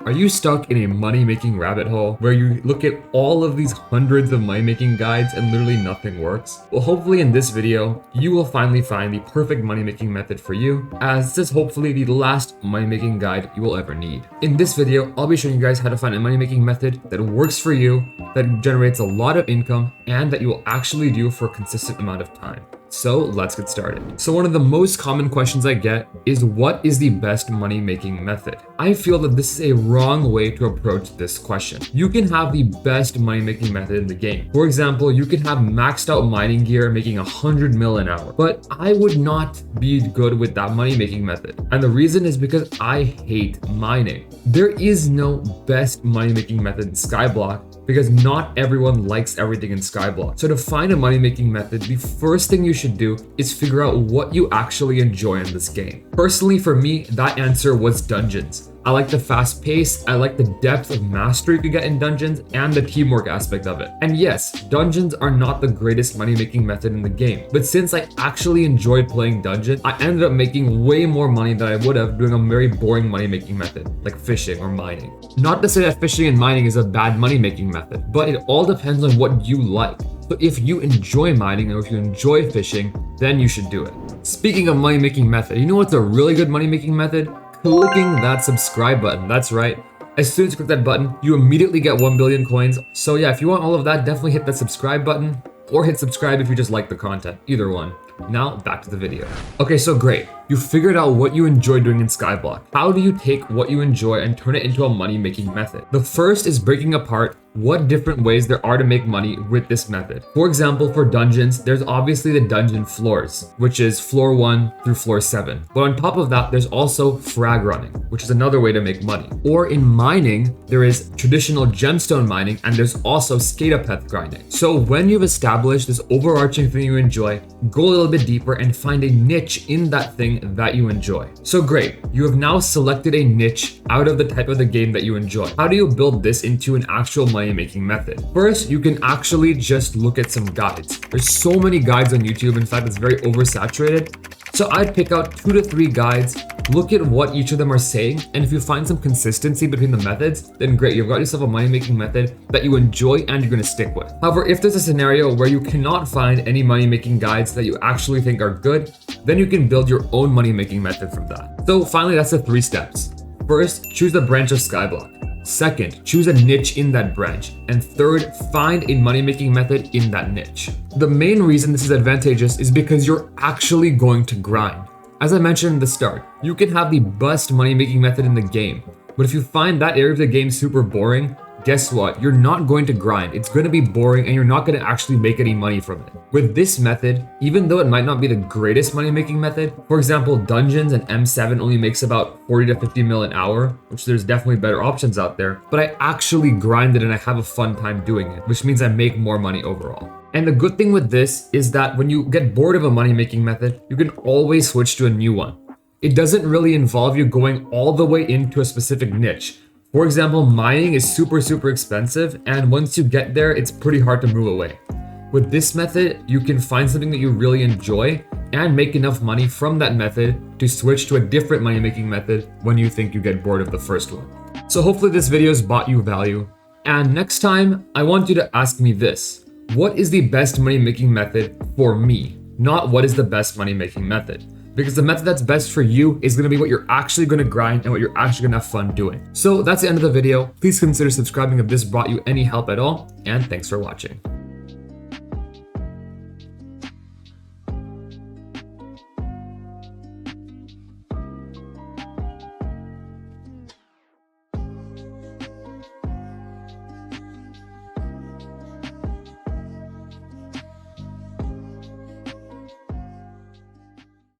Are you stuck in a money-making rabbit hole where you look at all of these hundreds of money-making guides and literally nothing works? Well, hopefully in this video, you will finally find the perfect money-making method for you, as this is hopefully the last money-making guide you will ever need. In this video, I'll be showing you guys how to find a money-making method that works for you, that generates a lot of income, and that you will actually do for a consistent amount of time. So let's get started. So one of the most common questions I get is, what is the best money-making method? I feel that this is a wrong way to approach this question. You can have the best money-making method in the game. For example, you can have maxed out mining gear making 100 mil an hour, but I would not be good with that money-making method. And the reason is because I hate mining. There is no best money-making method in Skyblock, because not everyone likes everything in Skyblock. So to find a money-making method, the first thing you should do is figure out what you actually enjoy in this game. Personally, for me, that answer was dungeons. I like the fast pace, I like the depth of mastery you can get in dungeons, and the teamwork aspect of it. And yes, dungeons are not the greatest money-making method in the game, but since I actually enjoyed playing dungeon, I ended up making way more money than I would have doing a very boring money-making method, like fishing or mining. Not to say that fishing and mining is a bad money-making method, but it all depends on what you like. So if you enjoy mining or if you enjoy fishing, then you should do it. Speaking of money-making method, you know what's a really good money-making method? Clicking that subscribe button. That's right. As soon as you click that button, you immediately get 1 billion coins. So yeah, if you want all of that, definitely hit that subscribe button, or hit subscribe if you just like the content. Either one. Now back to the video. Okay, so great. You figured out what you enjoy doing in Skyblock. How do you take what you enjoy and turn it into a money-making method? The first is breaking apart what different ways there are to make money with this method. For example, for dungeons, there's obviously the dungeon floors, which is floor 1 through floor 7. But on top of that, there's also frag running, which is another way to make money. Or in mining, there is traditional gemstone mining, and there's also skatapeth grinding. So when you've established this overarching thing you enjoy, go a little bit deeper and find a niche in that thing that you enjoy. So great, you have now selected a niche out of the type of the game that you enjoy. How do you build this into an actual money-making method? First, you can actually just look at some guides. There's so many guides on YouTube. In fact, it's very oversaturated. So I'd pick out 2 to 3 guides, look at what each of them are saying, and if you find some consistency between the methods, then great, you've got yourself a money-making method that you enjoy and you're gonna stick with. However, if there's a scenario where you cannot find any money-making guides that you actually think are good, then you can build your own money-making method from that. So finally, that's the 3 steps. First, choose a branch of Skyblock. Second, choose a niche in that branch. And third, find a money-making method in that niche. The main reason this is advantageous is because you're actually going to grind. As I mentioned in the start, you can have the best money-making method in the game, but if you find that area of the game super boring, guess what? You're not going to grind. It's going to be boring and you're not going to actually make any money from it. With this method, even though it might not be the greatest money-making method, for example, dungeons and M7 only makes about 40 to 50 mil an hour, which there's definitely better options out there, but I actually grind it and I have a fun time doing it, which means I make more money overall. And the good thing with this is that when you get bored of a money-making method, you can always switch to a new one. It doesn't really involve you going all the way into a specific niche. For example, mining is super expensive, and once you get there, it's pretty hard to move away. With this method, you can find something that you really enjoy and make enough money from that method to switch to a different money-making method when you think you get bored of the first one. So hopefully this video has brought you value. And next time, I want you to ask me this: what is the best money-making method for me? Not what is the best money-making method. Because the method that's best for you is going to be what you're actually going to grind and what you're actually going to have fun doing. So that's the end of the video. Please consider subscribing if this brought you any help at all, and thanks for watching.